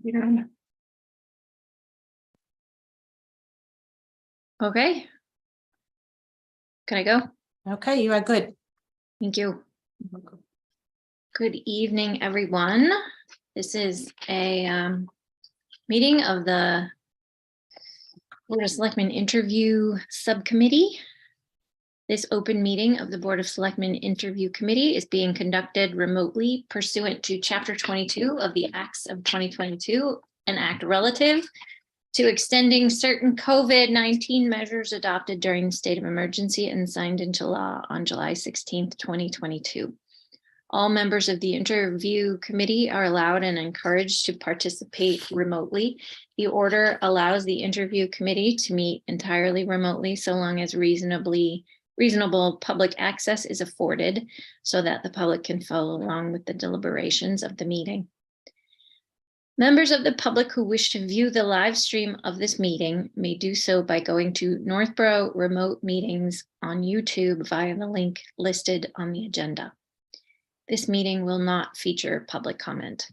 Yeah. Okay. Can I go? Okay, you are good. Thank you. Good evening, everyone. This is a meeting of the Board of Selectmen Interview Subcommittee. This open meeting of the Board of Selectmen Interview Committee is being conducted remotely pursuant to Chapter 22 of the Acts of 2022, an act relative to extending certain COVID-19 measures adopted during the state of emergency and signed into law on July 16th, 2022. All members of the interview committee are allowed and encouraged to participate remotely. The order allows the interview committee to meet entirely remotely so long as reasonable public access is afforded so that the public can follow along with the deliberations of the meeting. Members of the public who wish to view the live stream of this meeting may do so by going to Northborough Remote Meetings on YouTube via the link listed on the agenda. This meeting will not feature public comment.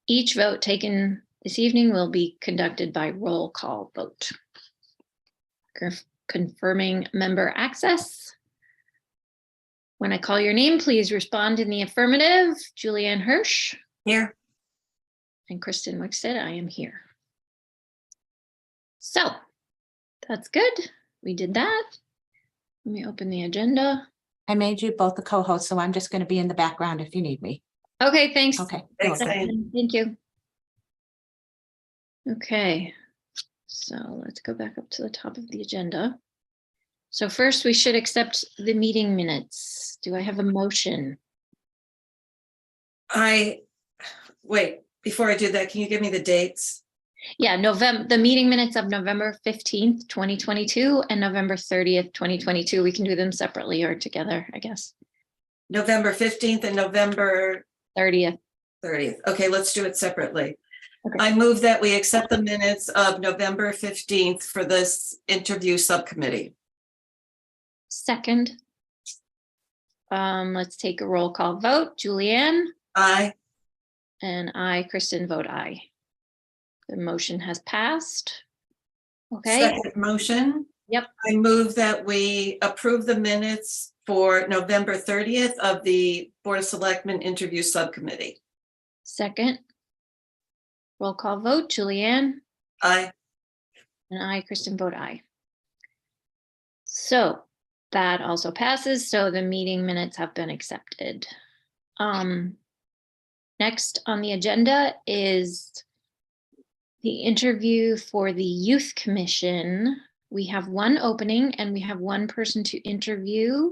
Each vote taken this evening will be conducted by roll call vote. Confirming member access. When I call your name, please respond in the affirmative. Julianne Hirsch. Here. And Kristen Wickstead, I am here. So that's good. We did that. Let me open the agenda. I made you both the co-hosts, so I'm just going to be in the background if you need me. Okay, thanks. Okay. Thanks, Okay. Diane. Thank you. Okay, so let's go back up to the top of the agenda. So first we should accept the meeting minutes. Do I have a motion? Wait, before I do that, can you give me the dates? Yeah, the meeting minutes of November 15th, 2022 and November 30th, 2022. We can do them separately or together, I guess. November 15th and November 30th. 30th. Okay, let's do it separately. Okay. I move that we accept the minutes of November 15th for this interview subcommittee. Second. Let's take a roll call vote. Julianne? Aye. And I, Kristen, vote aye. The motion has passed. Okay. Second motion. Yep. I move that we approve the minutes for November 30th of the Board of Selectmen interview subcommittee. Second. Roll call vote. Julianne? Aye. And I, Kristen, vote aye. So that also passes. So the meeting minutes have been accepted. Next on the agenda is the interview for the Youth Commission. We have one opening and we have one person to interview.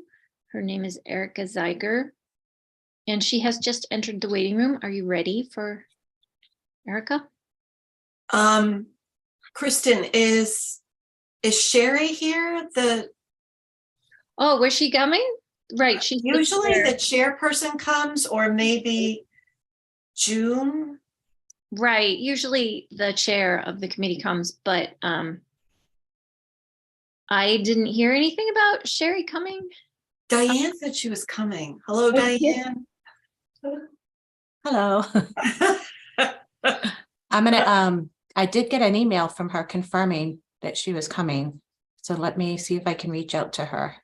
Her name is Erica Zeiger. And she has just entered the waiting room. Are you ready for Erica? Kristen, is Sherry here? Oh, where's she coming? Right, she's Usually the the chairperson comes, or maybe June. right. Usually the chair of the committee comes, but I didn't hear anything about Sherry coming. Diane said she was coming. Hello, Oh, Diane. Hello. I did get an email from her confirming that she was coming. So let me see if I can reach out to her.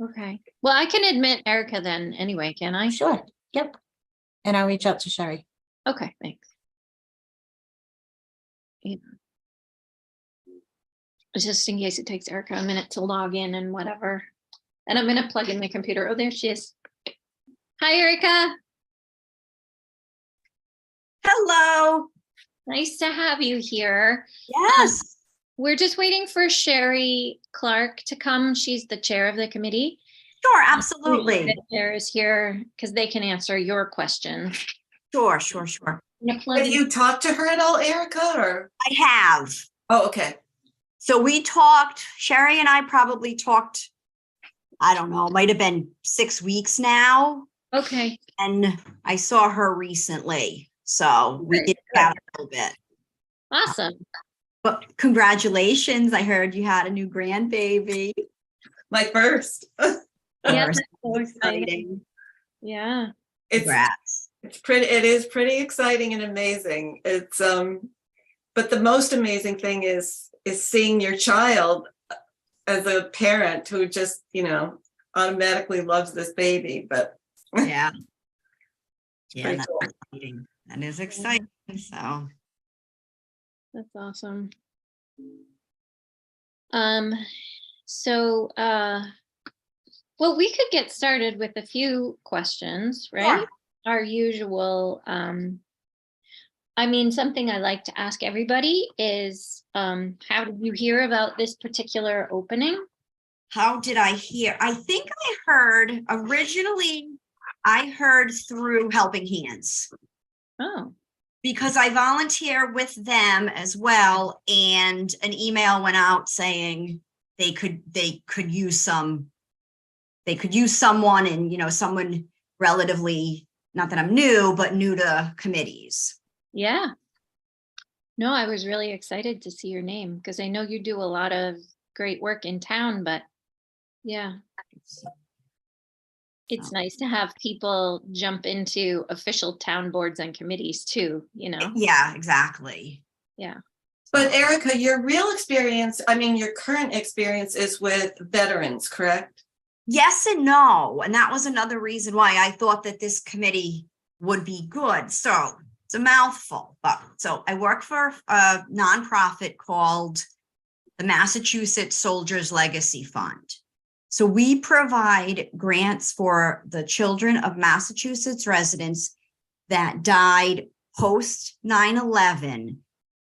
Okay. Well, I can admit Erica then anyway, can I? Sure. Yep. And I'll reach out to Sherry. Okay, thanks. Yeah. Just in case it takes Erica a minute to log in and whatever. And I'm going to plug in my computer. Oh, there she is. Hi, Erica. Hello. Nice to have you here. Yes. We're just waiting for Sherry Clark to come. She's the chair of the committee. Sure, absolutely. The chair is here because they can answer your questions. Sure. Have you talked to her at all, Erica? Or I have. oh, okay. So we talked, Sherry and I probably talked, I don't know, it might have been 6 weeks now. Okay. And I saw her recently. So we did chat a little bit. Awesome. But congratulations. I heard you had a new grandbaby. My first. Yeah, First. so exciting. Exciting. Yeah. Congrats. It is pretty exciting and amazing. It's, but the most amazing thing is seeing your child as a parent who just, automatically loves this baby, but Yeah. Yeah, pretty that's cool. exciting. That is exciting. So, That's awesome. So, well, we could get started with a few questions, right? Sure. Our usual, I mean, something I like to ask everybody is, how did you hear about this particular opening? how did I hear? I think I heard originally, I heard through Helping Hands Oh, because I volunteer with them as well. And an email went out saying they could use someone and, someone relatively, not that I'm new, but new to committees. yeah. No, I was really excited to see your name because I know you do a lot of great work in town, but yeah, it's nice to have people jump into official town boards and committees too, Yeah, exactly. Yeah. But Erica, your real experience, your current experience is with veterans, correct? Yes and no. And that was another reason why I thought that this committee would be good. So it's a mouthful, but so I work for a nonprofit called the Massachusetts Soldiers Legacy Fund. So we provide grants for the children of Massachusetts residents that died post 9/11,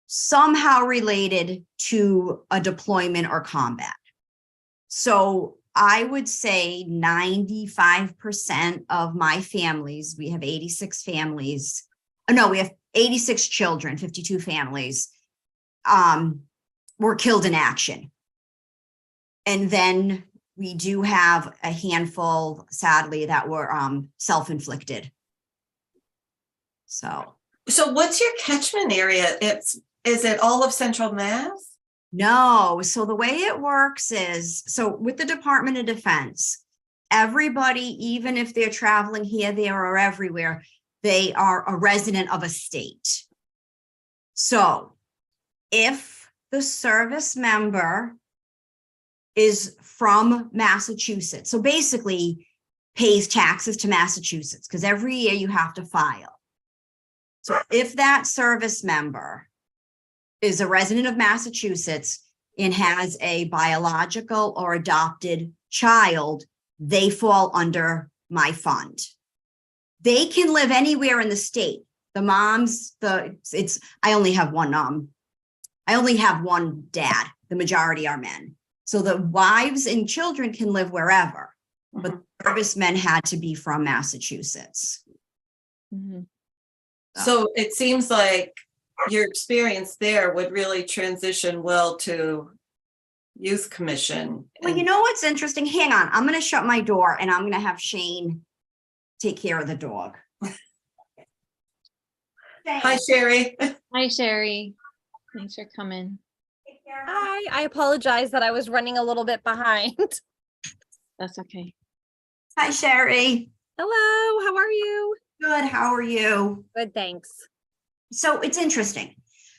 somehow related to a deployment or combat. So I would say 95% of my families, we have 86 families. No, we have 86 children, 52 families, were killed in action. And then we do have a handful, sadly, that were self-inflicted. So what's your catchment area? Is it all of Central Mass? no. So the way it works is, so with the Department of Defense, everybody, even if they're traveling here, there, or everywhere, they are a resident of a state. So if the service member is from Massachusetts, so basically pays taxes to Massachusetts, because every year you have to file. So if that service member is a resident of Massachusetts and has a biological or adopted child, they fall under my fund. They can live anywhere in the state. The moms, I only have one dad. The majority are men. So the wives and children can live wherever, but servicemen had to be from Massachusetts. Mm-hmm. So it seems like your experience there would really transition well to youth commission. Well, you know what's interesting? Hang on. I'm going to shut my door and I'm going to have Shane take care of the dog. Hi, Sherry. Hi, Sherry. Thanks for coming. Hi, I apologize that I was running a little bit behind. That's okay. Hi, Sherry. Hello, how are you? Good. How are you? Good, thanks. So it's interesting.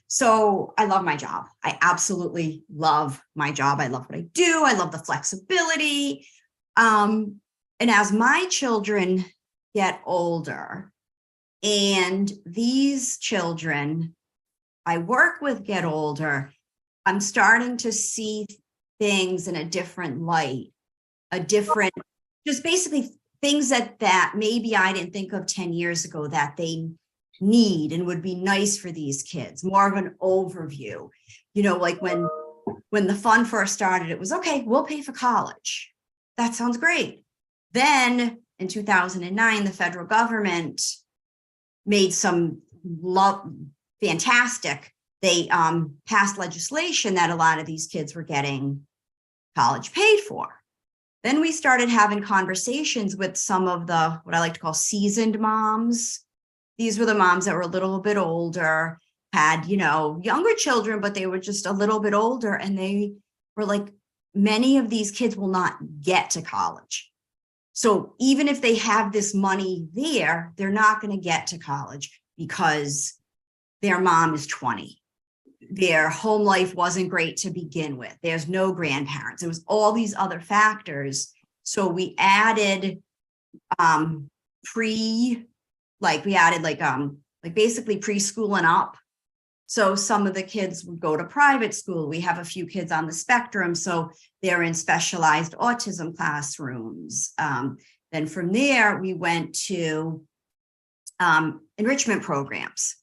So I love my job. I absolutely love my job. I love what I do. I love the flexibility. And as my children get older, and these children I work with get older, I'm starting to see things in a different light, just basically things that maybe I didn't think of 10 years ago that they need and would be nice for these kids, more of an overview. Like when the fund first started, it was, okay, we'll pay for college. That sounds great. Then in 2009, the federal government made some fantastic. They passed legislation that a lot of these kids were getting college paid for. Then we started having conversations with some of the, what I like to call seasoned moms. These were the moms that were a little bit older, had, younger children, but they were just a little bit older. And they were like, many of these kids will not get to college. So even if they have this money there, they're not going to get to college because their mom is 20. Their home life wasn't great to begin with. There's no grandparents. There was all these other factors. So we added basically preschool and up. So some of the kids would go to private school. We have a few kids on the spectrum, so they're in specialized autism classrooms. Then from there, we went to enrichment programs.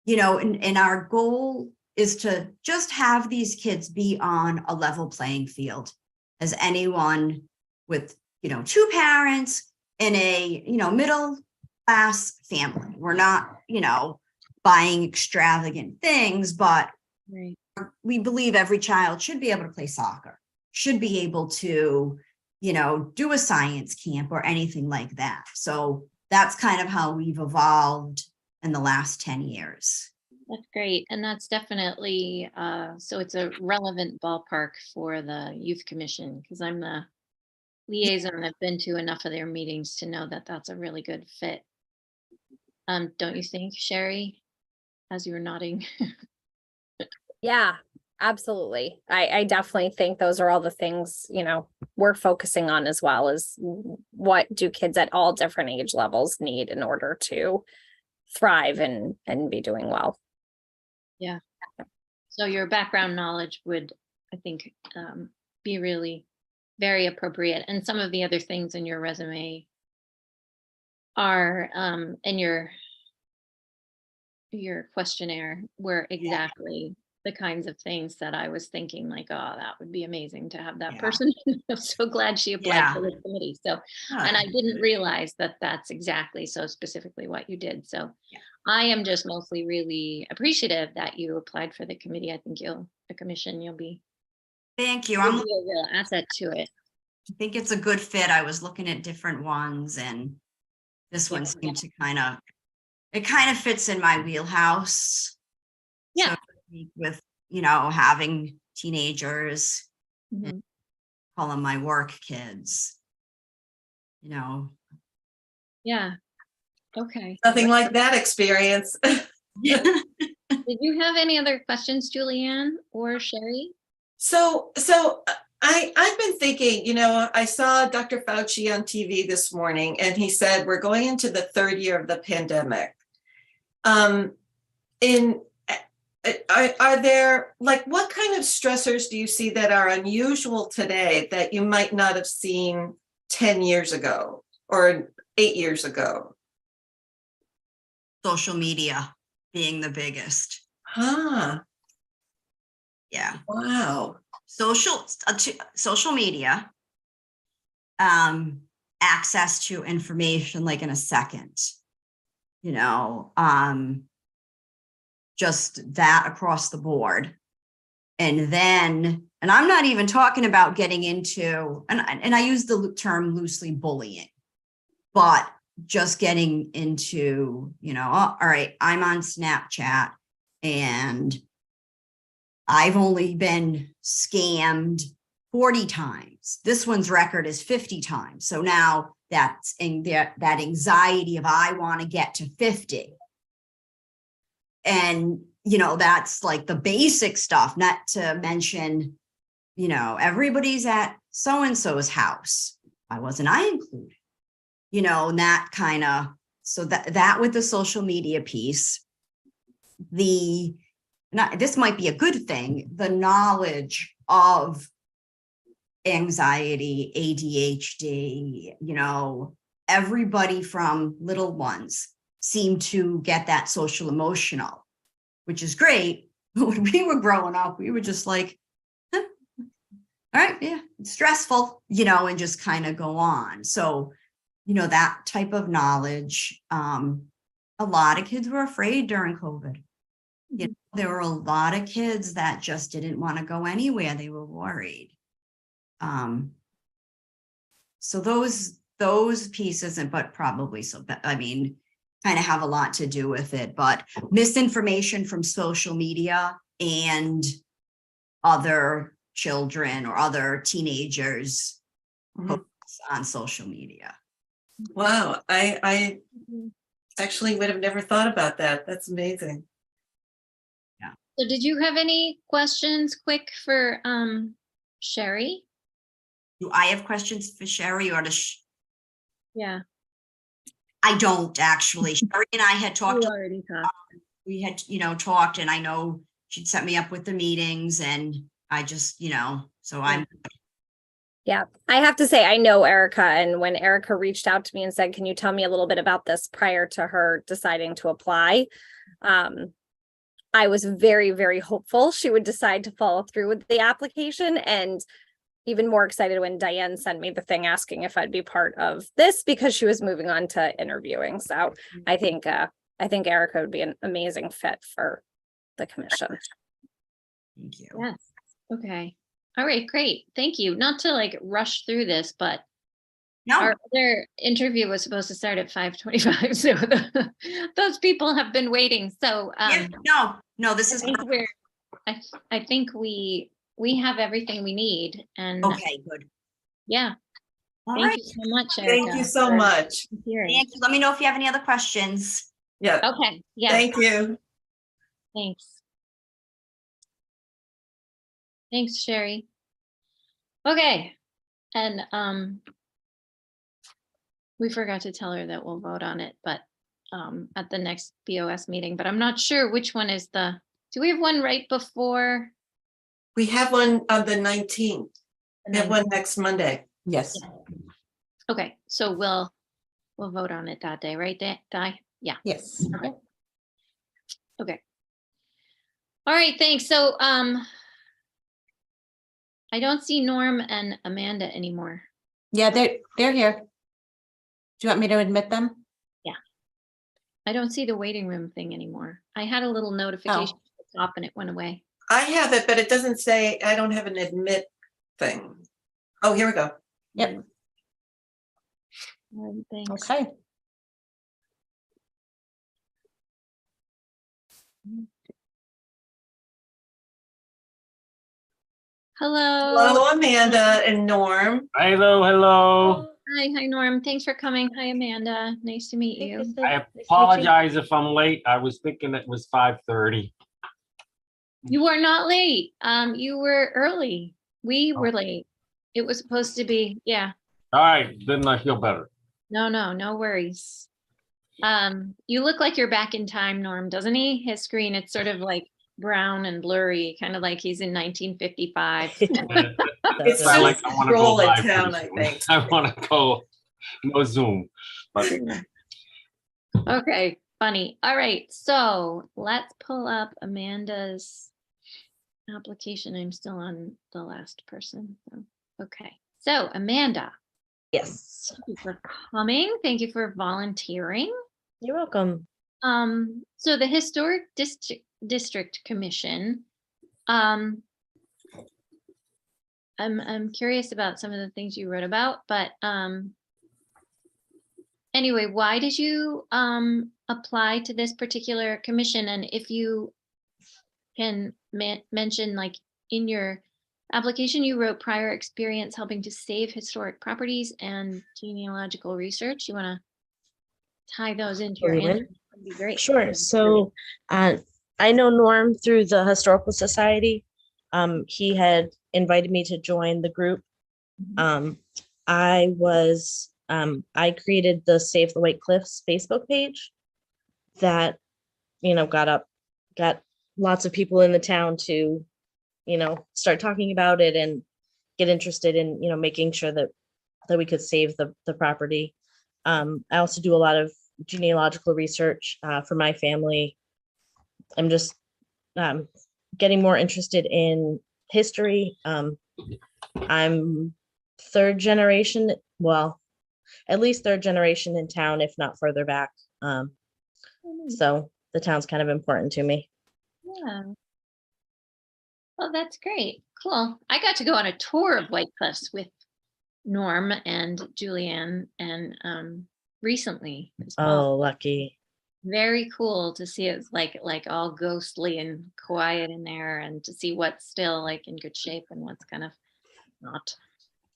And our goal is to just have these kids be on a level playing field as anyone with, 2 parents in a, middle class family. We're not, buying extravagant things, but Right. we believe every child should be able to play soccer, should be able to, do a science camp or anything like that. So that's kind of how we've evolved in the last 10 years. That's great. And that's definitely, so it's a relevant ballpark for the Youth Commission, because I'm the liaison. I've been to enough of their meetings to know that that's a really good fit. Don't you think, Sherry, as you were nodding? Yeah, absolutely. I definitely think those are all the things, we're focusing on, as well as what do kids at all different age levels need in order to thrive and be doing well. Yeah. So your background knowledge would, I think, be really very appropriate. And some of the other things in your resume are, and your questionnaire were exactly the kinds of things that I was thinking, like, oh, that would be amazing to have that Yeah. person. I'm so glad she applied for the committee. So, and I didn't realize that that's exactly so specifically what you did. So I am just mostly really appreciative that you applied for the committee. I think the commission, you'll be Thank you. a real asset to it. I think it's a good fit. I was looking at different ones, and this one seemed to kind of fits in my wheelhouse. Yeah. So with, having teenagers, Mhm. call them my work kids, Yeah. Okay. Nothing like that experience. Did you have any other questions, Julianne or Sherry? So I've been thinking, I saw Dr. Fauci on TV this morning, and he said we're going into the 3rd year of the pandemic. Are there, like, what kind of stressors do you see that are unusual today that you might not have seen 10 years ago or 8 years ago? Social media being the biggest. Huh. Yeah. Wow. Social media, access to information like in a second, just that across the board. And I'm not even talking about getting into, and I use the term loosely, bullying, but just getting into, all right, I'm on Snapchat and I've only been scammed 40 times. This one's record is 50 times. So now that's in that anxiety of, I want to get to 50. And, that's like the basic stuff, not to mention, everybody's at so-and-so's house. Why wasn't I included? And that kind of, so that with the social media piece, this might be a good thing, the knowledge of anxiety, ADHD, everybody from little ones seem to get that social emotional, which is great. But when we were growing up, we were just like, all right, yeah, it's stressful, and just kind of go on. So, that type of knowledge, a lot of kids were afraid during COVID. There were a lot of kids that just didn't want to go anywhere. They were worried. So those pieces, but probably kind of have a lot to do with it, but misinformation from social media and other children or other teenagers. on social media. Wow, I actually would have never thought about that. That's amazing. So did you have any questions quick for Sherry? Do I have questions for Sherry or does Yeah. I don't actually. Sherry and I had talked, You already talked. we had, talked, and I know she'd set me up with the meetings, and I just, so I'm, Yeah, I have to say, I know Erica, and when Erica reached out to me and said, can you tell me a little bit about this prior to her deciding to apply? I was very, very hopeful she would decide to follow through with the application, and even more excited when Diane sent me the thing asking if I'd be part of this because she was moving on to interviewing. So I think Erica would be an amazing fit for the commission. thank you. Yes. Okay. All right, great. Thank you. Not to like rush through this, but No, our other interview was supposed to start at 5:25. So those people have been waiting. So yeah, no, this is, I think we have everything we need. And okay, good. yeah, All thank right, you so much, Erica. Thank you so for much. hearing. thank you. Let me know if you have any other questions. Yeah, Okay, yeah, thank you. thanks. Thanks, Sherry. Okay, and we forgot to tell her that we'll vote on it, but at the next BOS meeting, but I'm not sure which one is do we have one right before? We have one on the 19th. We have one next Monday. Yes, Okay, so we'll vote on it that day, right, Di? Yeah, yes. okay. All right, thanks. So I don't see Norm and Amanda anymore. Yeah, they're here. Do you want me to admit them? I don't see the waiting room thing anymore. I had a little notification at the top and it went away. I have it, but it doesn't say, I don't have an admit thing. Oh, here we go. Yep. Thanks. Okay. Hello. Hello, Amanda and Norm. Hello, hello. Hi, Norm. Thanks for coming. Hi, Amanda. Nice to meet you. I apologize if I'm late. I was thinking it was 5:30. You were not late. You were early. We were late. It was supposed to be, yeah. All right, then I feel better. No worries. You look like you're back in time, Norm, doesn't he? His screen, it's sort of like brown and blurry, kind of like he's in 1955. It's I just I wanna go roll in live town, pretty I soon. think. I want to go, no Zoom, but Okay, funny. All right, so let's pull up Amanda's application. I'm still on the last person. So, okay, so Amanda, Yes, thank you for coming. Thank you for volunteering. you're welcome. So the Historic District Commission, I'm curious about some of the things you wrote about, but anyway, why did you apply to this particular commission? And if you can mention, like in your application, you wrote prior experience helping to save historic properties and genealogical research. You want to tie those into your Brilliant. answer? That'd be great. Sure. So I know Norm through the Historical Society. He had invited me to join the group. I created the Save the White Cliffs Facebook page that, got lots of people in the town to, start talking about it and get interested in, making sure that we could save the property. I also do a lot of genealogical research for my family. I'm just getting more interested in history. I'm third generation, well, at least third generation in town, if not further back. So the town's kind of important to me. Yeah. Well, that's great. Cool. I got to go on a tour of White Cliffs with Norm and Julianne and recently as well. Oh, lucky. Very cool to see it's like all ghostly and quiet in there and to see what's still like in good shape and what's kind of not.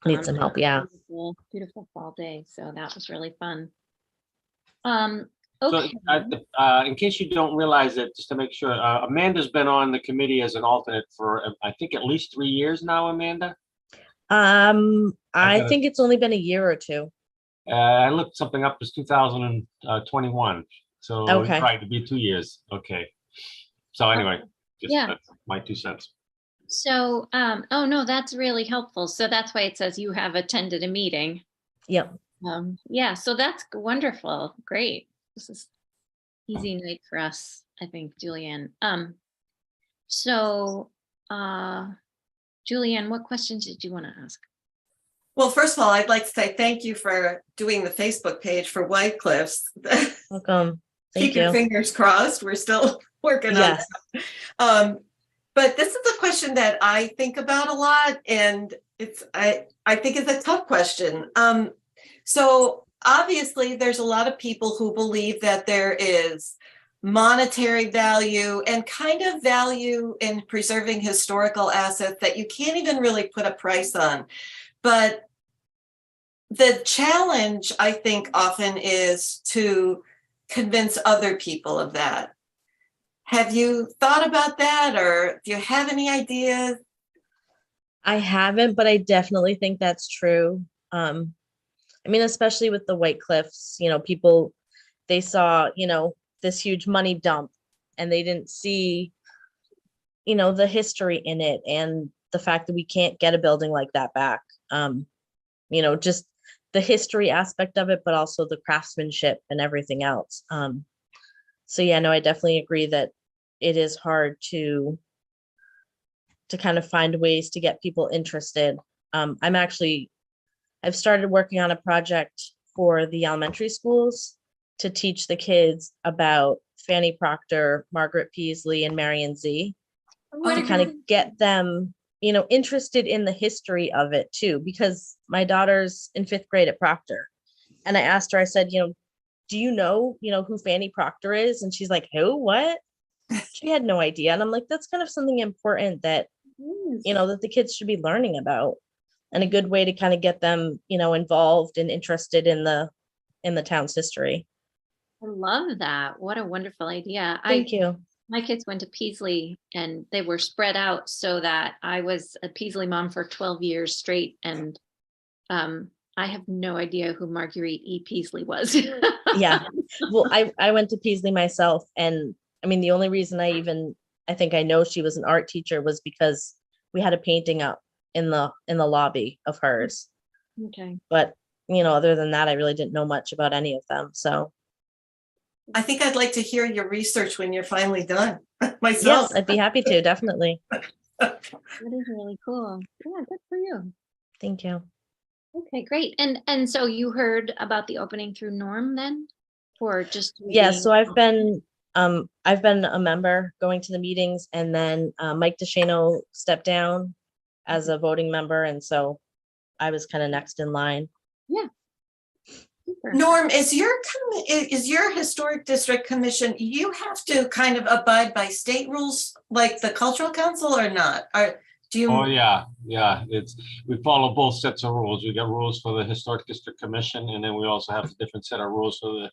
Need some help, yeah. Beautiful, beautiful fall day. So that was really fun. So, Okay. in case you don't realize it, just to make sure, Amanda's been on the committee as an alternate for, I think, at least 3 years now, Amanda. I gotta- think it's only been a year or two. I looked something up, it's 2021, so Okay. probably to be 2 years. Okay. So anyway, just Yeah. that's my 2 cents. So, oh no, that's really helpful. So that's why it says you have attended a meeting. Yep. Yeah, so that's wonderful. Great. This is easy night for us, I think, Julianne. So, Julianne, what questions did you want to ask? Well, first of all, I'd like to say thank you for doing the Facebook page for White Cliffs. Welcome. Keep Thank your you. fingers crossed. We're still working on Yes. that. But this is a question that I think about a lot, and I think it's a tough question. So obviously, there's a lot of people who believe that there is monetary value and kind of value in preserving historical assets that you can't even really put a price on. But the challenge, I think, often is to convince other people of that. Have you thought about that, or do you have any ideas? I haven't, but I definitely think that's true. I mean, especially with the White Cliffs, people, they saw, this huge money dump and they didn't see, the history in it and the fact that we can't get a building like that back. Just the history aspect of it, but also the craftsmanship and everything else. So yeah, no, I definitely agree that it is hard to kind of find ways to get people interested. I've started working on a project for the elementary schools to teach the kids about Fanny Proctor, Margaret Peaslee, and Marion Z, to kind of get them, interested in the history of it too, because my daughter's in 5th grade at Proctor. And I asked her, I said, do you know who Fanny Proctor is? And she's like, who, what? She had no idea. And I'm like, that's kind of something important that, that the kids should be learning about, and a good way to kind of get them, involved and interested in the town's history. I love that. What a wonderful idea. Thank you. My kids went to Peaslee and they were spread out so that I was a Peaslee mom for 12 years straight. And I have no idea who Marguerite E. Peaslee was. Yeah. Well, I went to Peaslee myself. And I mean, the only reason I think I know she was an art teacher was because we had a painting up in the lobby of hers. Okay. But, other than that, I really didn't know much about any of them. So I think I'd like to hear your research when you're finally done myself. yes, I'd be happy to, definitely. That is really cool. Yeah, good for you. Thank you. Okay, great. And so you heard about the opening through Norm then? Or just Yeah, so I've been a member going to the meetings, and then Mike DeShano stepped down as a voting member, and so I was kind of next in line. Yeah. Super. Norm, is your historic district commission, you have to kind of abide by state rules like the cultural council or not? Do you? Oh, yeah, we follow both sets of rules. We got rules for the Historic District Commission, and then we also have a different set of rules for the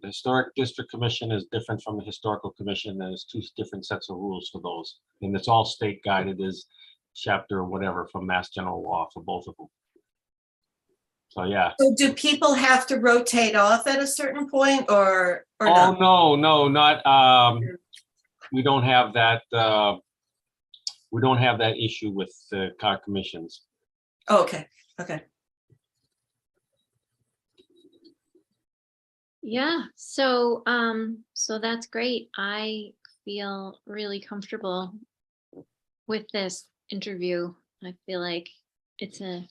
the Historic District Commission is different from the Historical Commission. There's 2 different sets of rules for those, and it's all state guided, is chapter whatever from Mass General Law for both of them. So yeah. So do people have to rotate off at a certain point or Oh, no? no, not, we don't have that, issue with the car commissions. Oh, okay. Yeah, so so that's great. I feel really comfortable with this interview. I feel like it's a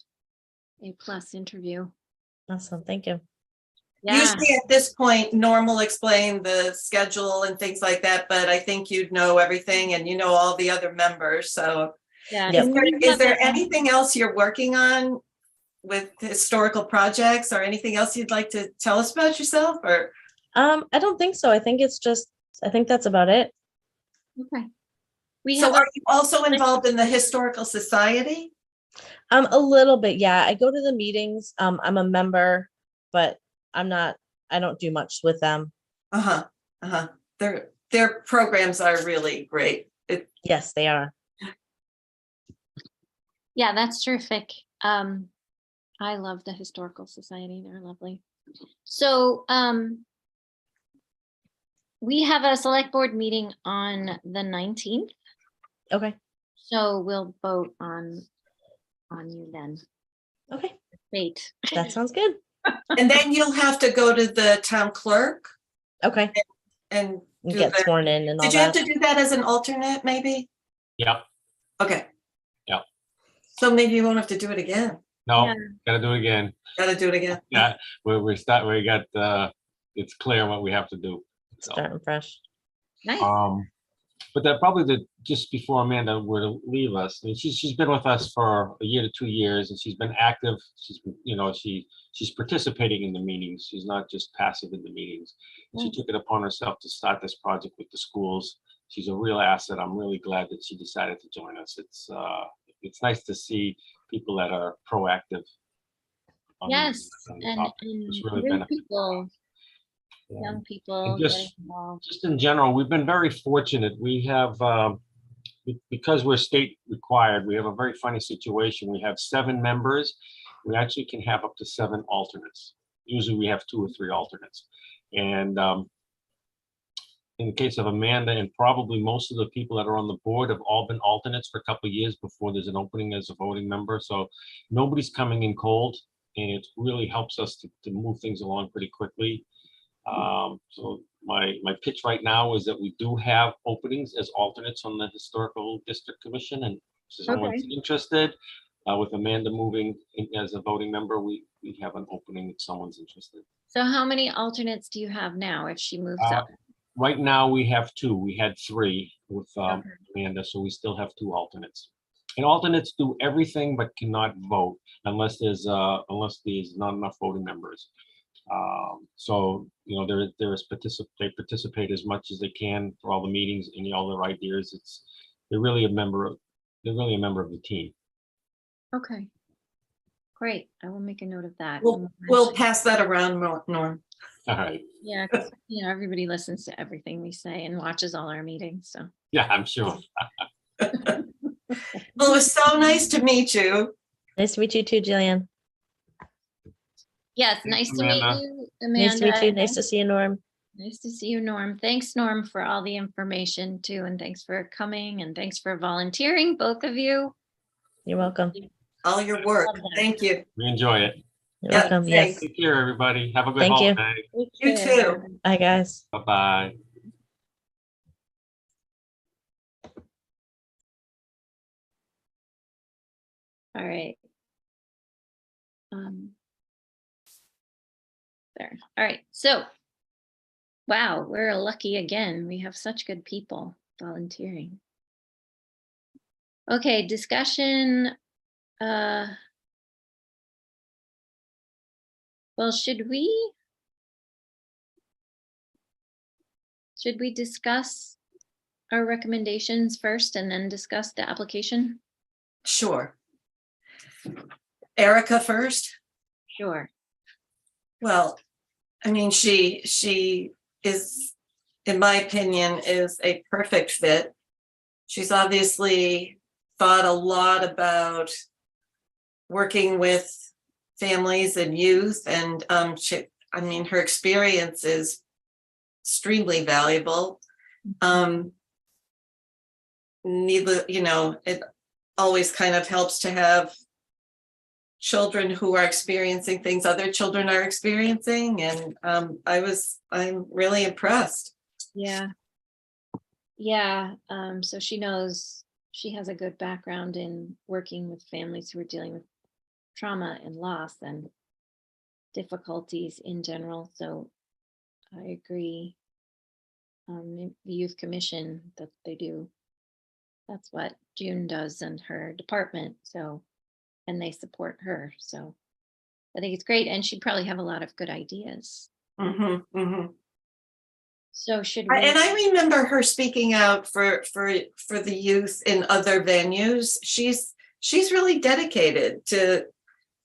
plus interview. Awesome, thank you. Yeah. Usually at this point, Norm will explain the schedule and things like that, but I think you'd know everything and all the other members. So Yeah. Yep. is there anything else you're working on with historical projects or anything else you'd like to tell us about yourself? Or I don't think so. I think that's about it. Okay. so are you also involved in the Historical Society? A little bit, yeah. I go to the meetings. I'm a member, but I don't do much with them. Uh-huh, uh-huh. Their programs are really great. Yes, they are. Yeah, that's terrific. I love the Historical Society. They're lovely. So, we have a select board meeting on the 19th, Okay, so we'll vote on you then. okay. Great. That sounds good. And then you'll have to go to the town clerk Okay. and And do get the- sworn in and all Did you have that. to do that as an alternate, maybe? Yep, Okay. Yep. So maybe you won't have to do it again. no, Yeah. gotta do it again. Gotta do it again. Yeah, it's clear what we have to do. So, Starting fresh. Nice. but that probably just before Amanda were to leave us, I mean, she's been with us for a year to 2 years, and she's been active. She's participating in the meetings. She's not just passive in the meetings. She took it upon herself to start this project with the schools. She's a real asset. I'm really glad that she decided to join us. It's nice to see people that are proactive. on Yes, the and topic. It's really young beneficial. people, Yeah. young people just- getting involved. Just in general, we've been very fortunate. We have, because we're state required, we have a very funny situation. We have 7 members. We actually can have up to 7 alternates. Usually we have 2 or 3 alternates. And in the case of Amanda, and probably most of the people that are on the board have all been alternates for a couple of years before there's an opening as a voting member. So nobody's coming in cold, and it really helps us to move things along pretty quickly. So my pitch right now is that we do have openings as alternates on the Historical District Commission, and if someone's interested, with Amanda moving in as a voting member, we have an opening if someone's interested. So how many alternates do you have now if she moves up? Right now, we have 2. We had 3 with Okay. Amanda, so we still have 2 alternates. And alternates do everything but cannot vote unless there's not enough voting members. So they participate as much as they can for all the meetings and all their ideas. They're really a member of the team. Okay. Great. I will make a note of that. We'll pass that around, Norm. All right. Yeah, 'cause, everybody listens to everything we say and watches all our meetings, so. Yeah, I'm sure. Well, it was so nice to meet you. Nice to meet you too, Jillian. Yes, nice to meet Amanda. you, Nice to meet you. Amanda. Nice to see you, Norm. Nice to see you, Norm. Thanks, Norm, for all the information too, and thanks for coming, and thanks for volunteering, both of you. You're welcome. All your work. Love that. Thank you. We enjoy it. You're Yeah, welcome. thanks. Yes. Take care, everybody. Have a good Thank you. holiday. You too. Bye, guys. Bye-bye. All right. There. All right. So, wow, we're lucky again. We have such good people volunteering. Okay, discussion. Well, should we discuss our recommendations first and then discuss the application? Sure. Erica first. Sure. Well, I mean, she is, in my opinion, is a perfect fit. She's obviously thought a lot about working with families and youth, and her experience is extremely valuable. It always kind of helps to have children who are experiencing things other children are experiencing, and I'm really impressed. Yeah. So she knows, she has a good background in working with families who are dealing with trauma and loss and difficulties in general. So I agree. The Youth Commission, that they do, that's what June does in her department. So, and they support her. So I think it's great. And she'd probably have a lot of good ideas. So should we? And I remember her speaking out for the youth in other venues. She's she's really dedicated to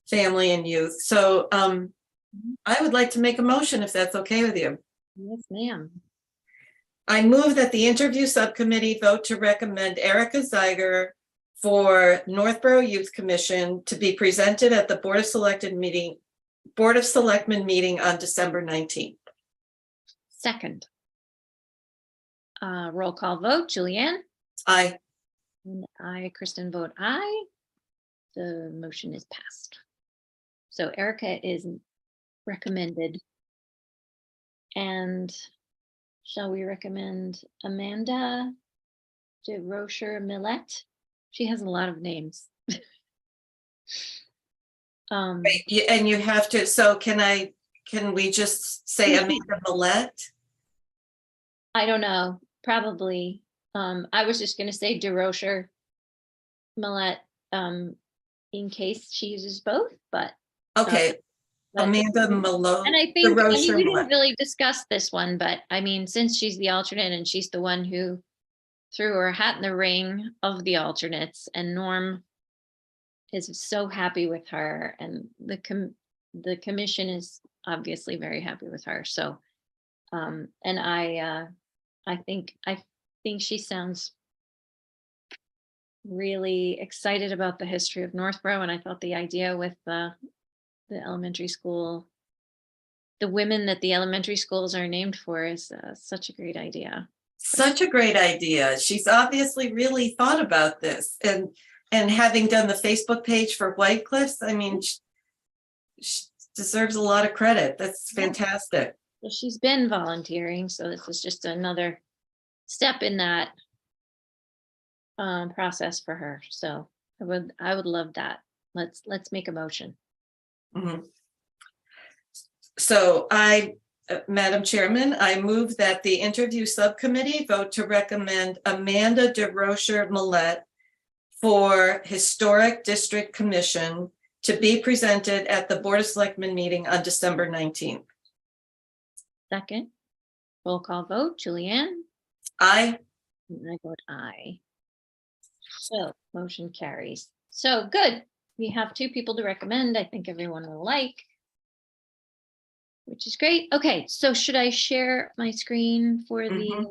family and youth. So I would like to make a motion if that's okay with you. Yes, ma'am. I move that the interview subcommittee vote to recommend Erica Zeiger for Northborough Youth Commission to be presented at the Board of Selectmen meeting on December 19th. Second. Roll call vote, Julianne? Aye. And I, Kristen, vote aye. The motion is passed. So Erica is recommended. And shall we recommend Amanda de Rocher Millet? She has a lot of names. And you have to, so can we just say Amanda Millette? I don't know, probably. I was just gonna say de Rocher Millet, in case she uses both, but. Okay, but- Amanda Malone. And I think, I mean, we Millet. didn't really discuss this one, but I mean, since she's the alternate and she's the one who threw her hat in the ring of the alternates, and Norm is so happy with her, and the commission is obviously very happy with her. So, and I think she sounds really excited about the history of Northborough, and I thought the idea with the elementary school, the women that the elementary schools are named for, is such a great idea. Such a great idea. She's obviously really thought about this, and having done the Facebook page for White Cliffs, I mean, she deserves a lot of credit. That's fantastic. So she's been volunteering, so this is just another step in that process for her. So I would love that. Let's make a motion. Mhm. So Madam Chairman, I move that the interview subcommittee vote to recommend Amanda de Rocher Millet for Historic District Commission to be presented at the Board of Selectmen meeting on December 19th. Second, roll call vote, Julianne? Aye. And I vote aye. So motion carries. So good. We have 2 people to recommend. I think everyone will like, which is great. Okay, so should I share my screen for the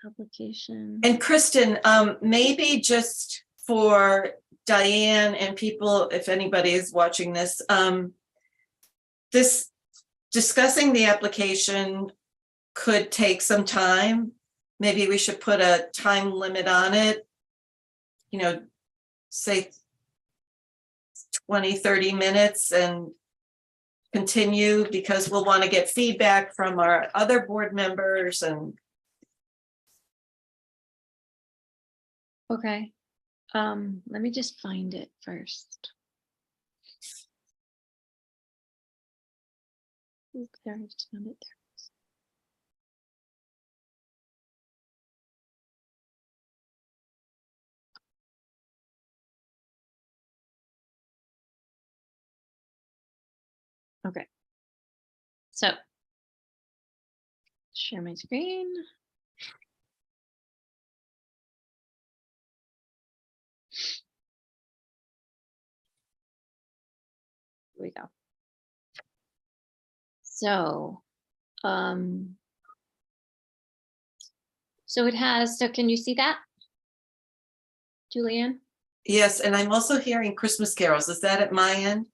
application? And Kristen, maybe just for Diane and people, if anybody is watching this, this discussing the application could take some time. Maybe we should put a time limit on it. You know, say 20, 30 minutes and continue, because we'll want to get feedback from our other board members. And Okay. Let me just find it first. Oops, there, I just found it. There. Okay. So share my screen. Here we go. So, so it has, so can you see that, Julianne? yes, and I'm also hearing Christmas carols. Is that at my end?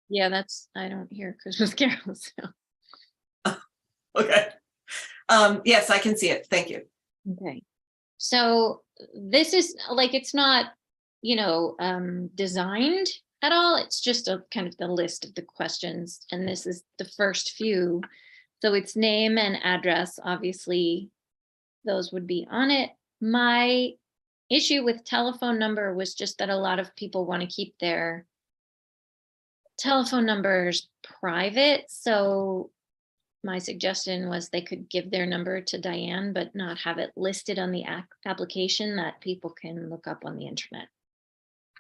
Yeah, that's, I don't hear Christmas carols. So. Okay. Yes, I can see it. Thank you. Okay. So this is like, it's not, you know, designed at all. It's just a kind of the list of the questions. And this is the first few. So it's name and address, obviously, those would be on it. My issue with telephone number was just that a lot of people want to keep their telephone numbers private. So my suggestion was they could give their number to Diane, but not have it listed on the application that people can look up on the internet.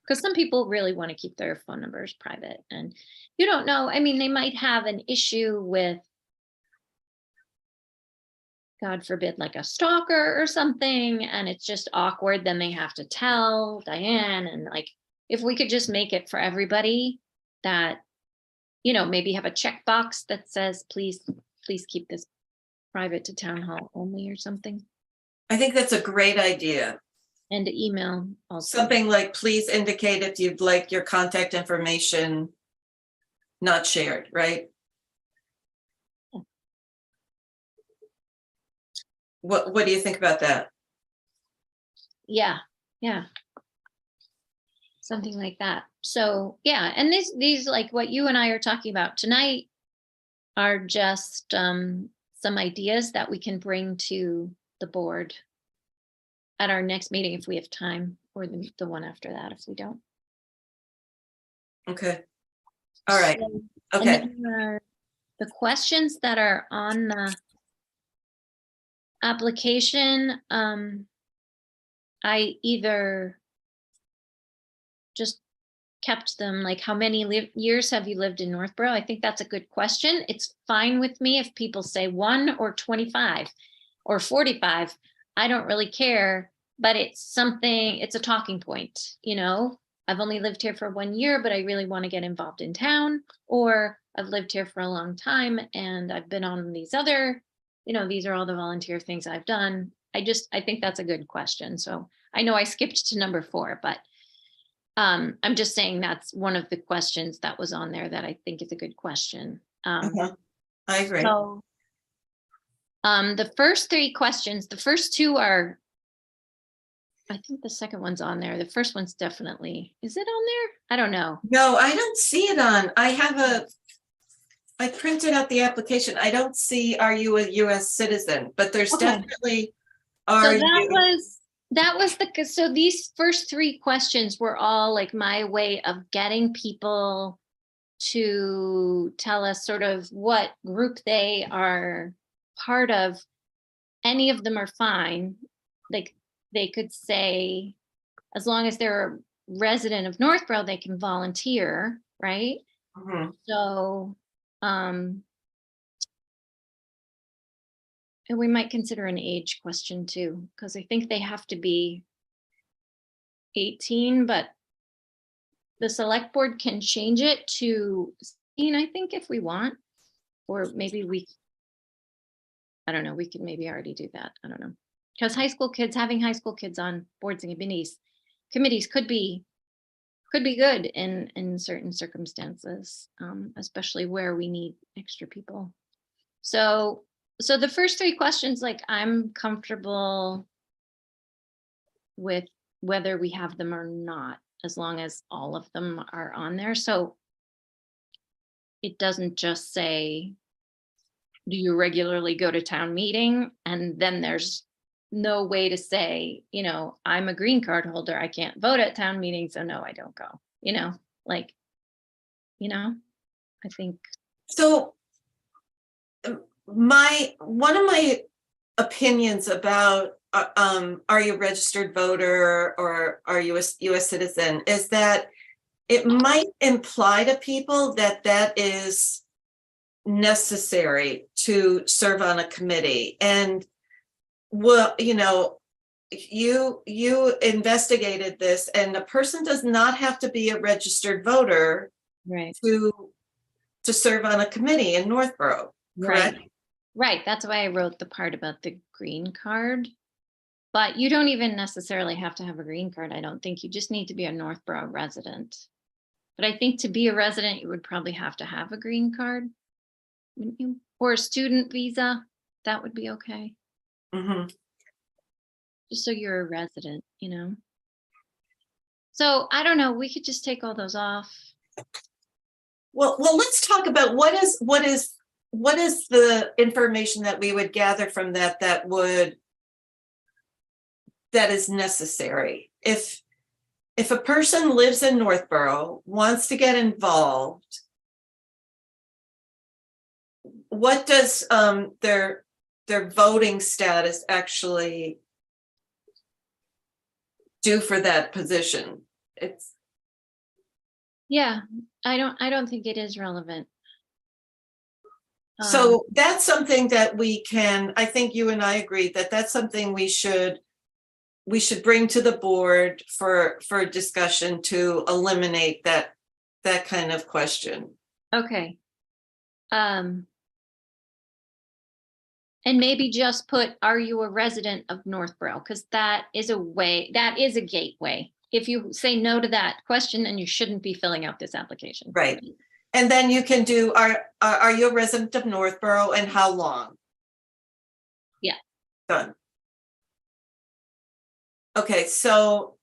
Because some people really want to keep their phone numbers private, and you don't know. I mean, they might have an issue with, God forbid, like a stalker or something, and it's just awkward. Then they have to tell Diane, and like, if we could just make it for everybody that, you know, maybe have a checkbox that says, please keep this private to town hall only or something. I think that's a great idea. And email also. Something like, please indicate if you'd like your contact information not shared, right? What do you think about that? Yeah. Something like that. So yeah, and these like what you and I are talking about tonight are just some ideas that we can bring to the board at our next meeting if we have time, or the one after that if we don't. Okay. All right. So, Okay. and then the questions that are on the application, I either just kept them like, how many years have you lived in Northborough? I think that's a good question. It's fine with me if people say 1 or 25 or 45. I don't really care, but it's a talking point, you know? I've only lived here for 1 year, but I really want to get involved in town, or I've lived here for a long time and I've been on these other, you know, these are all the volunteer things I've done. I think that's a good question. So I know I skipped to number 4, but I'm just saying that's one of the questions that was on there that I think is a good question. I agree. So, the first 3 questions, the first 2 are, I think the second one's on there. The first one's definitely, is it on there? I don't know. No, I don't see it on. I printed out the application. I don't see, are you a US citizen? But there's Okay. definitely, So are that was so these first 3 questions were all like my way of getting people to tell us sort of what group they are part of. Any of them are fine. Like they could say, as long as they're a resident of Northborough, they can volunteer, right? Mhm. So, and we might consider an age question too, because I think they have to be 18, but the select board can change it to 16, I think, if we want, or maybe I don't know, we could maybe already do that. I don't know. Because having high school kids on boards and committees could be good in certain circumstances, especially where we need extra people. So the first 3 questions, like I'm comfortable with whether we have them or not, as long as all of them are on there. So it doesn't just say, do you regularly go to town meeting? And then there's no way to say, you know, I'm a green card holder, I can't vote at town meetings, so no, I don't go, you know, like, you know, I think. So one of my opinions about are you a registered voter or are you a US citizen is that it might imply to people that that is necessary to serve on a committee. And well, you know, you investigated this, and a person does not have to be a registered voter Right. to serve on a committee in Northborough, correct? Right. That's why I wrote the part about the green card. But you don't even necessarily have to have a green card. I don't think. You just need to be a Northborough resident. But I think to be a resident, you would probably have to have a green card, wouldn't you? Or a student visa. That would be okay. Mm-hmm. Just so you're a resident, you know. So I don't know. We could just take all those off. Well, let's talk about what is the information that we would gather from that is necessary. If a person lives in Northborough, wants to get involved, what does their voting status actually do for that position? Yeah, I don't think it is relevant. So that's something that we can, I think you and I agree that that's something we should we should bring to the board for discussion to eliminate that kind of question. Okay. And maybe just put, are you a resident of Northborough? Because that is a gateway. If you say no to that question, then you shouldn't be filling out this application. Right. And then you can do, are you a resident of Northborough and how long? Yeah. Done. Okay, so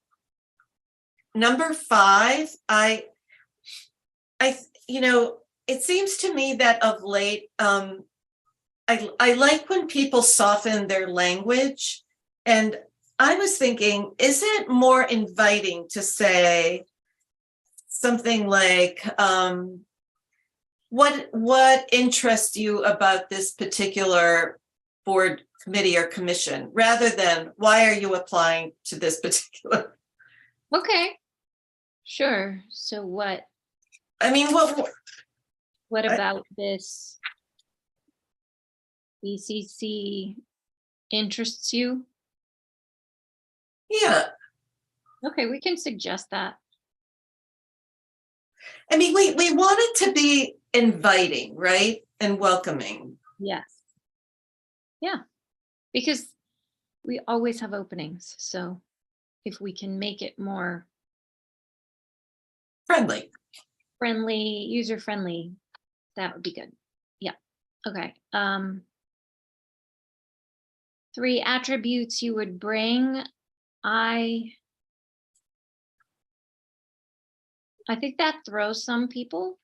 number 5, it seems to me that of late, I like when people soften their language, and I was thinking, is it more inviting to say something like, what interests you about this particular board, committee, or commission, rather than why are you applying to this particular? Okay. Sure. So what I mean, What about this BCC interests you? yeah. Okay, we can suggest that. I mean, we want it to be inviting, right? And welcoming. Yes. Yeah, because we always have openings. So if we can make it more Friendly. user-friendly, that would be good. Yeah. Okay. 3 attributes you would bring. I think that throws some people.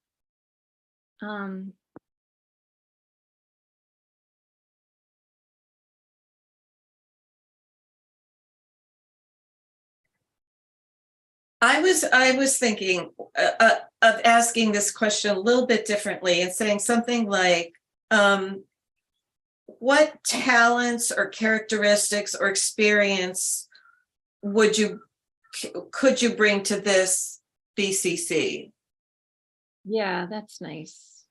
I was thinking of asking this question a little bit differently and saying something like, what talents or characteristics or experience could you bring to this BCC? Yeah, that's nice.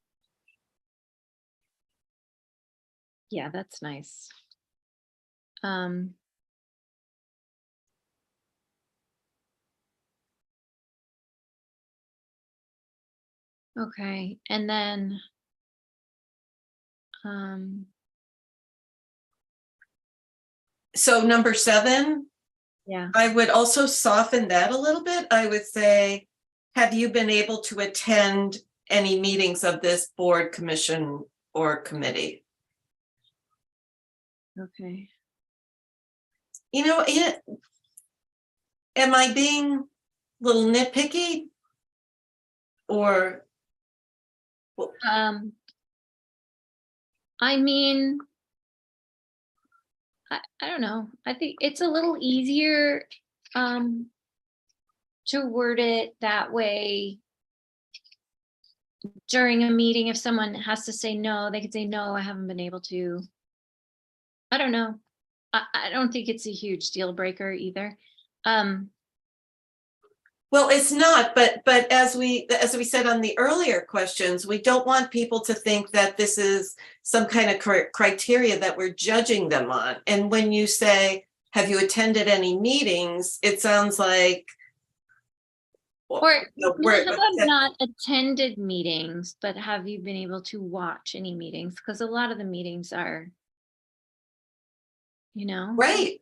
Yeah, that's nice. Okay, and then So number 7, yeah. I would also soften that a little bit. I would say, have you been able to attend any meetings of this board, commission, or committee? Okay. Am I being a little nitpicky? Or I mean, I don't know. I think it's a little easier to word it that way during a meeting. If someone has to say no, they can say, no, I haven't been able to. I don't know. I don't think it's a huge deal breaker either. well, it's not, but as we said on the earlier questions, we don't want people to think that this is some kind of criteria that we're judging them on. And when you say, have you attended any meetings, it sounds like, Or how about not attended meetings, but have you been able to watch any meetings? Because a lot of the meetings are, right.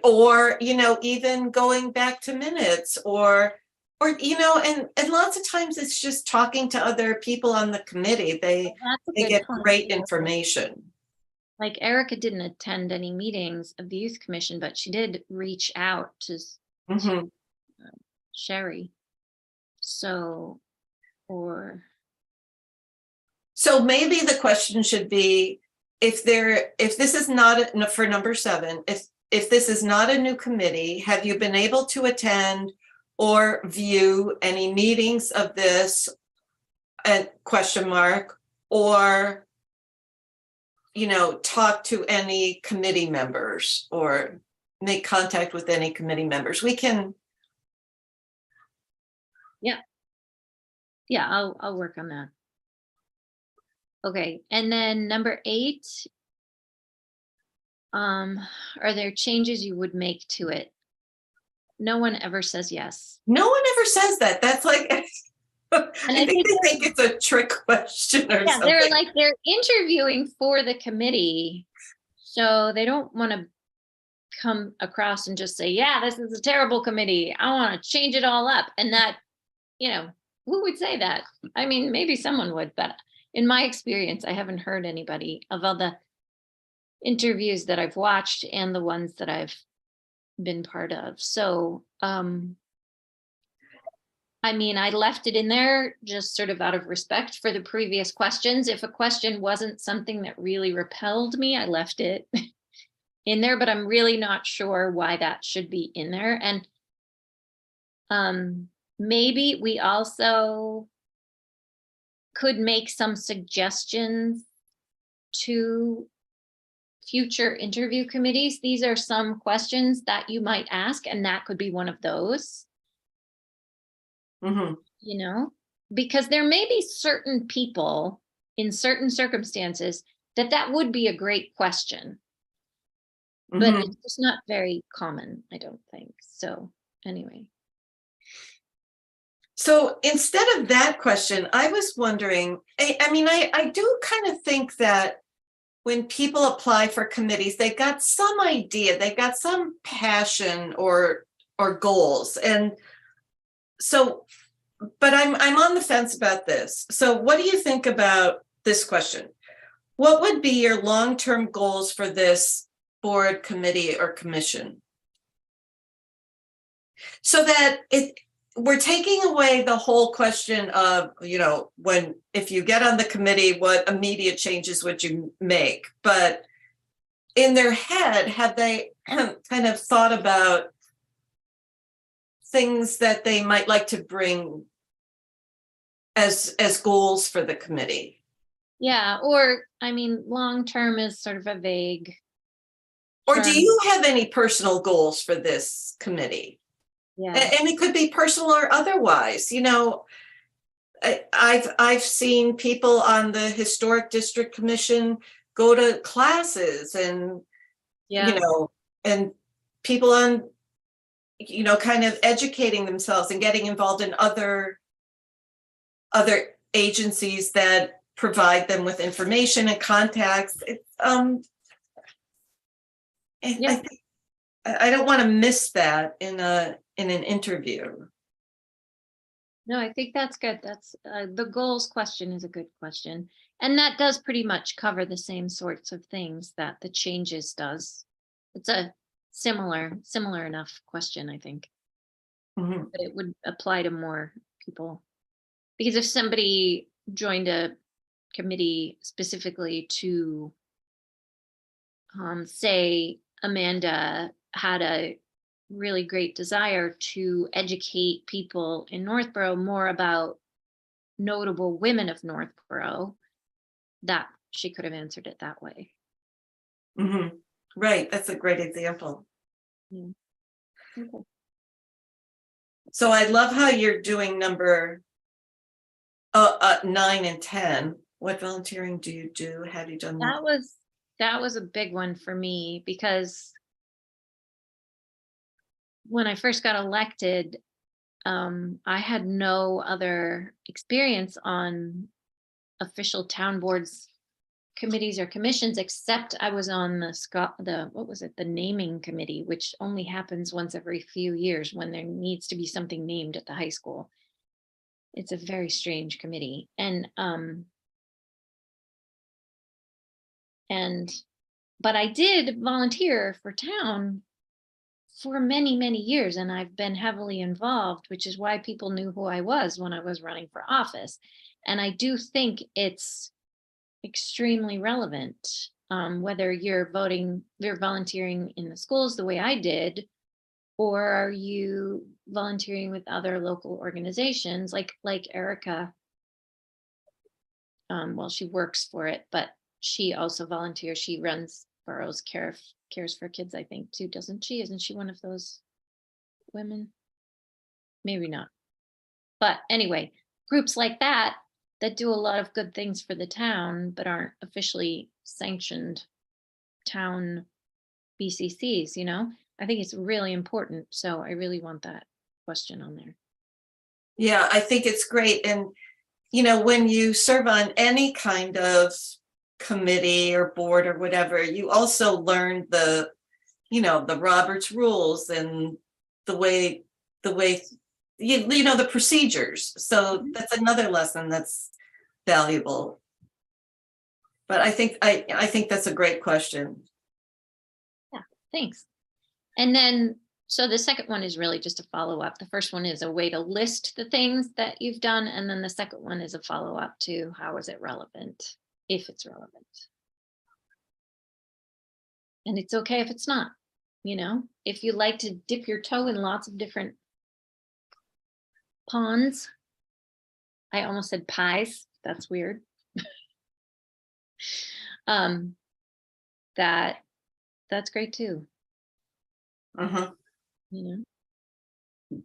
Or, even going back to minutes or, and lots of times it's just talking to other people on the committee. They get great information. Like Erica didn't attend any meetings of the Youth Commission, but she did reach out to Sherry. So maybe the question should be, if this is not for number 7, if this is not a new committee, have you been able to attend or view any meetings of this or talk to any committee members or make contact with any committee members? We can. Yeah, I'll work on that. Okay, and then number 8, are there changes you would make to it? no one ever says yes. No one ever says that. That's like, I I think think they think it's a trick question or Yeah, something. they're interviewing for the committee. So they don't want to come across and just say, yeah, this is a terrible committee. I want to change it all up. And that, who would say that? I mean, maybe someone would, but in my experience, I haven't heard anybody of all the interviews that I've watched and the ones that I've been part of. So, I mean, I left it in there just sort of out of respect for the previous questions. If a question wasn't something that really repelled me, I left it in there, but I'm really not sure why that should be in there. And maybe we also could make some suggestions to future interview committees. These are some questions that you might ask, and that could be one of those. Mhm. Because there may be certain people in certain circumstances that would be a great question, but Mhm. it's just not very common, I don't think. So anyway. So instead of that question, I was wondering, I mean, I do kind of think that when people apply for committees, they got some idea, they got some passion or goals. And so, but I'm on the fence about this. So what do you think about this question? What would be your long-term goals for this board, committee, or commission? So that we're taking away the whole question of, if you get on the committee, what immediate changes would you make? But in their head, have they kind of thought about things that they might like to bring as goals for the committee? Yeah, or I mean, long-term is sort of a vague Or do term. you have any personal goals for this committee? Yeah. And it could be personal or otherwise. I've seen people on the Historic District Commission go to classes and, Yeah. and people on, kind of educating themselves and getting involved in other agencies that provide them with information and contacts. Yeah. I don't want to miss that in an interview. No, I think that's good. That's the goals question is a good question. And that does pretty much cover the same sorts of things that the changes does. It's a similar enough question, I think. Mhm. But it would apply to more people. Because if somebody joined a committee specifically to say Amanda had a really great desire to educate people in Northborough more about notable women of Northborough, that she could have answered it that way. Mhm. Right, that's a great example. Yeah. Okay. So I love how you're doing number 9 and 10. What volunteering do you do? Have you done that? That was a big one for me because when I first got elected, I had no other experience on official town boards, committees, or commissions, except I was on the naming committee, which only happens once every few years when there needs to be something named at the high school. It's a very strange committee. But I did volunteer for town for many, many years, and I've been heavily involved, which is why people knew who I was when I was running for office. And I do think it's extremely relevant, whether you're volunteering in the schools the way I did, or are you volunteering with other local organizations like Erica? Well, she works for it, but she also volunteers. She runs Borough's Cares for Kids, I think, too, doesn't she? Isn't she one of those women? Maybe not. But anyway, groups like that do a lot of good things for the town, but aren't officially sanctioned town BCCs, I think it's really important. So I really want that question on there. Yeah, I think it's great. And, you know, when you serve on any kind of committee or board or whatever, you also learn the, you know, the Robert's rules and the way you know, the procedures. So that's another lesson that's valuable. But I think that's a great question. Thanks. And then, so the second one is really just a follow-up. The first one is a way to list the things that you've done. And then the second one is a follow-up to how is it relevant, if it's relevant. And it's okay if it's not, you know, if you like to dip your toe in lots of different ponds. I almost said pies. That's weird. That's great too. Uh-huh. You know, if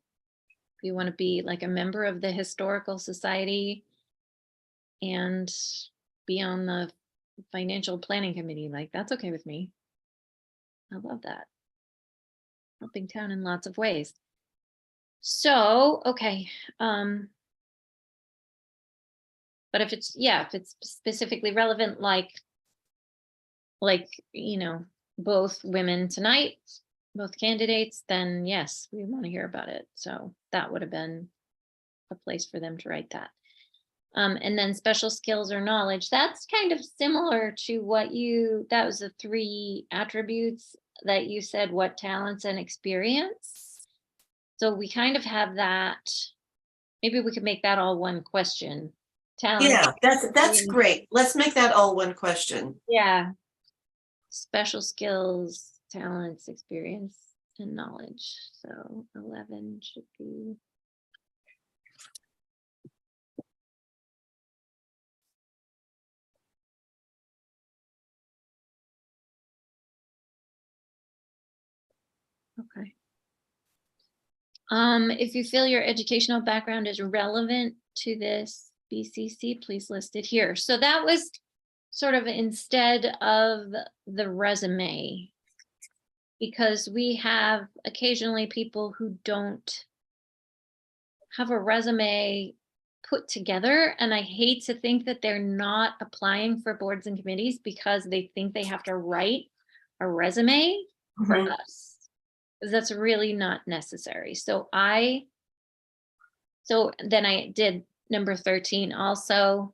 you want to be like a member of the historical society and be on the financial planning committee, like that's okay with me. I love that. Helping town in lots of ways. So, okay. But if it's, yeah, if it's specifically relevant, like, you know, both women tonight, both candidates, then yes, we want to hear about it. So that would have been a place for them to write that. And then special skills or knowledge, that's kind of similar to what that was the 3 attributes that you said, what talents and experience. So we kind of have that. Maybe we could make that all one question. Talents. Yeah, that's great. Let's make that all one question. Yeah. Special skills, talents, experience, and knowledge. So 11 should be. Okay. If you feel your educational background is relevant to this BCC, please list it here. So that was sort of instead of the resume, because we have occasionally people who don't have a resume put together. And I hate to think that they're not applying for boards and committees because they think they have to write a resume for us. That's really not necessary. So then I did number 13 also.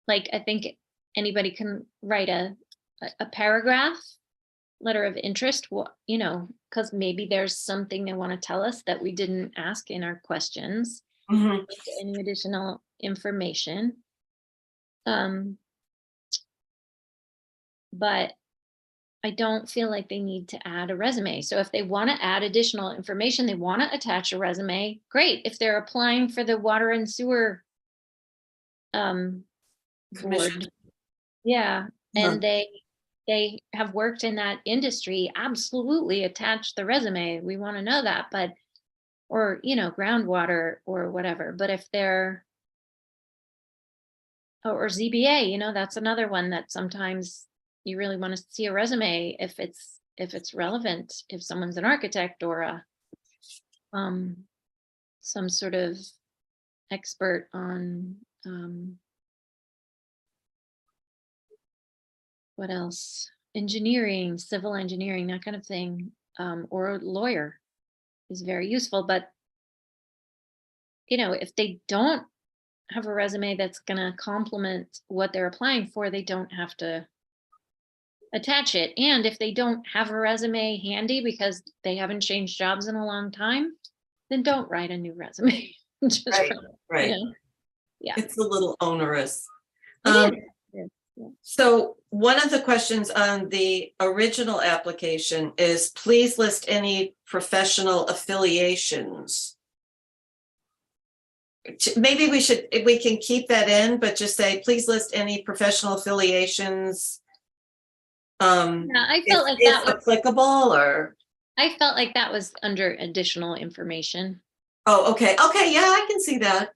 Like, I think anybody can write a paragraph, letter of interest, you know, because maybe there's something they want to tell us that we didn't ask in our questions. Any additional information. But I don't feel like they need to add a resume. So if they want to add additional information, they want to attach a resume, great. If they're applying for the water and sewer board, yeah, and they have worked in that industry, absolutely attach the resume. We want to know that, but, or, you know, groundwater or whatever. But if they're, or ZBA, you know, that's another one that sometimes you really want to see a resume if it's relevant, if someone's an architect or a some sort of expert on what else, engineering, civil engineering, that kind of thing, or a lawyer is very useful. But you know, if they don't have a resume that's going to complement what they're applying for, they don't have to attach it. And if they don't have a resume handy because they haven't changed jobs in a long time, then don't write a new resume. Just Right. You know? Yeah. It's a little onerous. It is. So one of the questions on the original application is please list any professional affiliations. Maybe we can keep that in, but just say, please list any professional affiliations. Yeah, I felt like that was applicable, or I felt like that was under additional information. oh, okay, yeah, I can see that.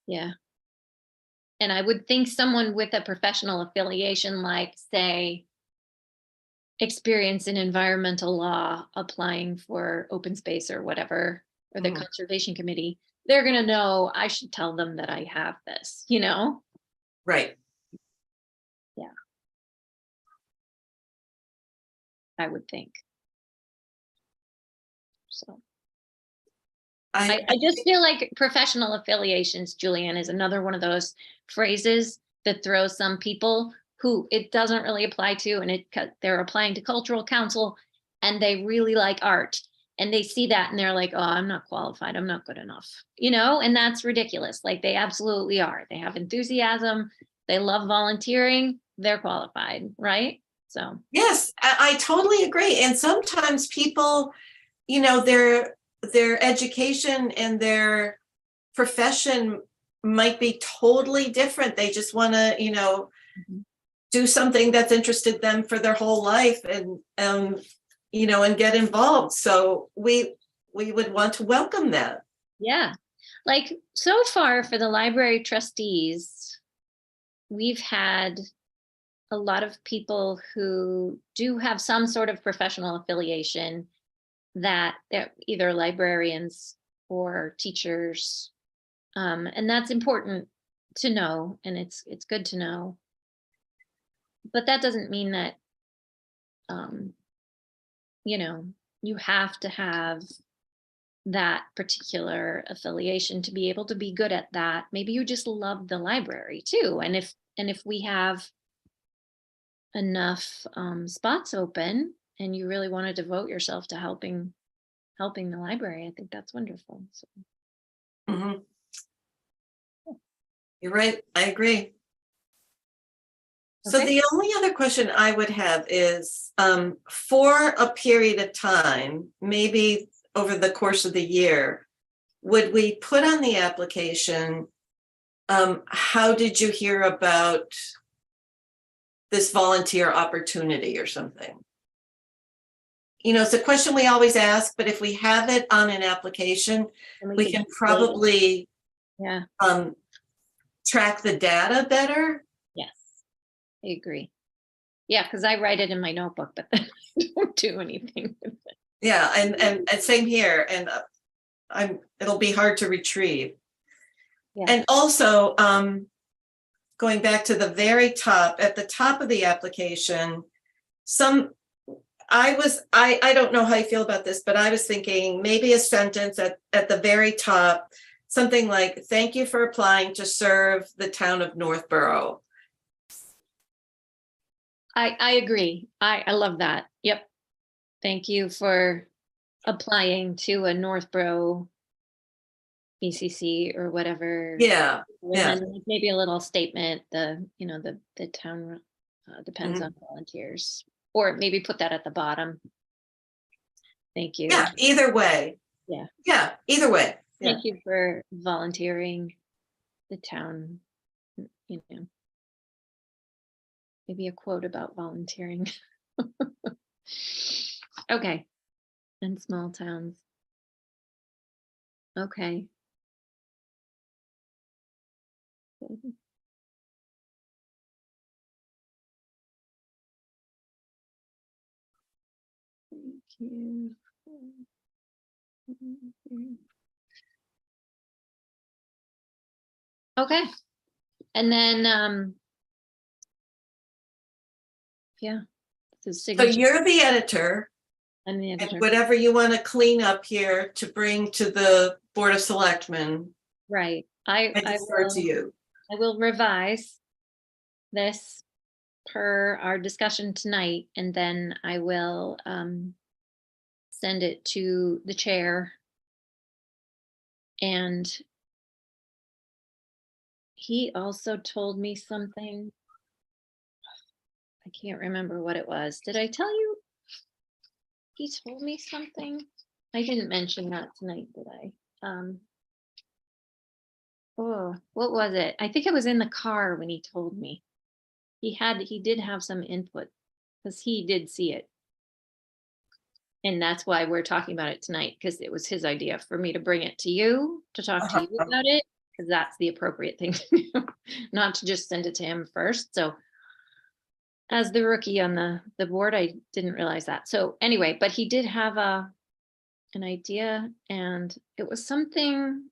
Yeah. And I would think someone with a professional affiliation, like say experience in environmental law applying for open space or whatever, or the Mhm. conservation committee, they're gonna know I should tell them that I have this, you know? Right. I would think. So I, I just feel like professional affiliations, Julianne, is another one of those phrases that throws some people who it doesn't really apply to, and they're applying to cultural council and they really like art, and they see that and they're like, oh, I'm not qualified, I'm not good enough, you know, and that's ridiculous. Like they absolutely are. They have enthusiasm, they love volunteering, they're qualified, right? So yes, I totally agree. And sometimes people, you know, their education and their profession might be totally different. They just want to, you know, Mhm. do something that's interested them for their whole life, and you know, and get involved. So we would want to welcome that. yeah, like so far for the library trustees, we've had a lot of people who do have some sort of professional affiliation, that they're either librarians or teachers. And that's important to know, and it's good to know. But that doesn't mean that, you know, you have to have that particular affiliation to be able to be good at that. Maybe you just love the library too. And if we have enough spots open and you really want to devote yourself to helping the library, I think that's wonderful. So Mhm. You're right. I agree. So okay. the only other question I would have is, for a period of time, maybe over the course of the year, would we put on the application, how did you hear about this volunteer opportunity or something? You know, it's a question we always ask, but if we have it on an application, And we could can just say, probably yeah, track the data better. yes, I agree. Yeah, because I write it in my notebook, but then I don't do anything with it. Yeah, and same here, and it'll be hard to retrieve. Yeah. And also, going back to the very top, at the top of the application, I don't know how you feel about this, but I was thinking maybe a sentence at the very top, something like, thank you for applying to serve the town of Northborough. I agree. I love that. Yep. Thank you for applying to a Northborough BCC or whatever. Yeah, And yeah. then maybe a little statement, the town depends Mhm. on volunteers, or maybe put that at the bottom. Thank you. Yeah, either way. Yeah. Yeah, either way. Yeah. Thank you for volunteering the town, you know. Maybe a quote about volunteering. Okay. And small towns. Okay. Thank you. Okay. And then yeah, the So signature you're the editor, and the and editor. whatever you want to clean up here to bring to the Board of Selectmen, Right. I defer to you. I will revise this per our discussion tonight, and then I will send it to the chair. And he also told me something. I can't remember what it was. Did I tell you? He told me something. I didn't mention that tonight, did I? Oh, what was it? I think it was in the car when he told me. He did have some input because he did see it. And that's why we're talking about it tonight, because it was his idea for me to bring it to you, to talk to you about it, because that's the appropriate thing to do, not to just send it to him first. So as the rookie on the board, I didn't realize that. So anyway, but he did have an idea, and it was something.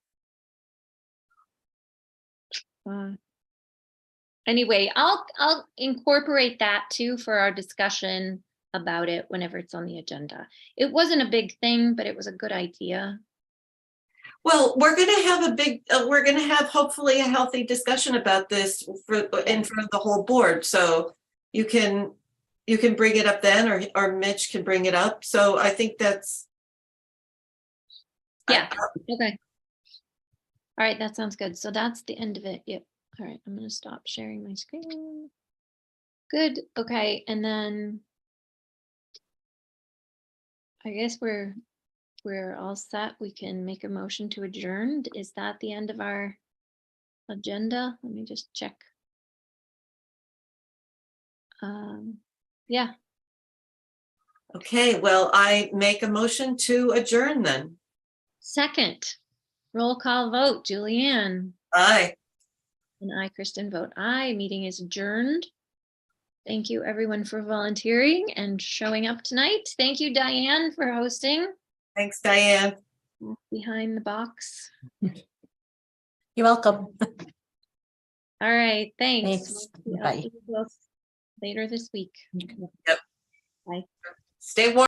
Anyway, I'll incorporate that too for our discussion about it whenever it's on the agenda. It wasn't a big thing, but it was a good idea. Well, we're going to have hopefully a healthy discussion about this in front of the whole board. So you can bring it up then, or Mitch can bring it up. So I think that's. Yeah. Okay. All right. That sounds good. So that's the end of it. Yep. All right. I'm going to stop sharing my screen. Good. Okay. And then I guess we're all set. We can make a motion to adjourn. Is that the end of our agenda? Let me just check. Yeah. Okay, well, I make a motion to adjourn then. Second, roll call vote. Julianne. Aye. And I, Kristen, vote aye. Meeting is adjourned. Thank you, everyone, for volunteering and showing up tonight. Thank you, Diane, for hosting Thanks, Diane. behind the box. You're welcome. All right, thanks. Thanks. I'll Bye. see you both later this week. Stay warm.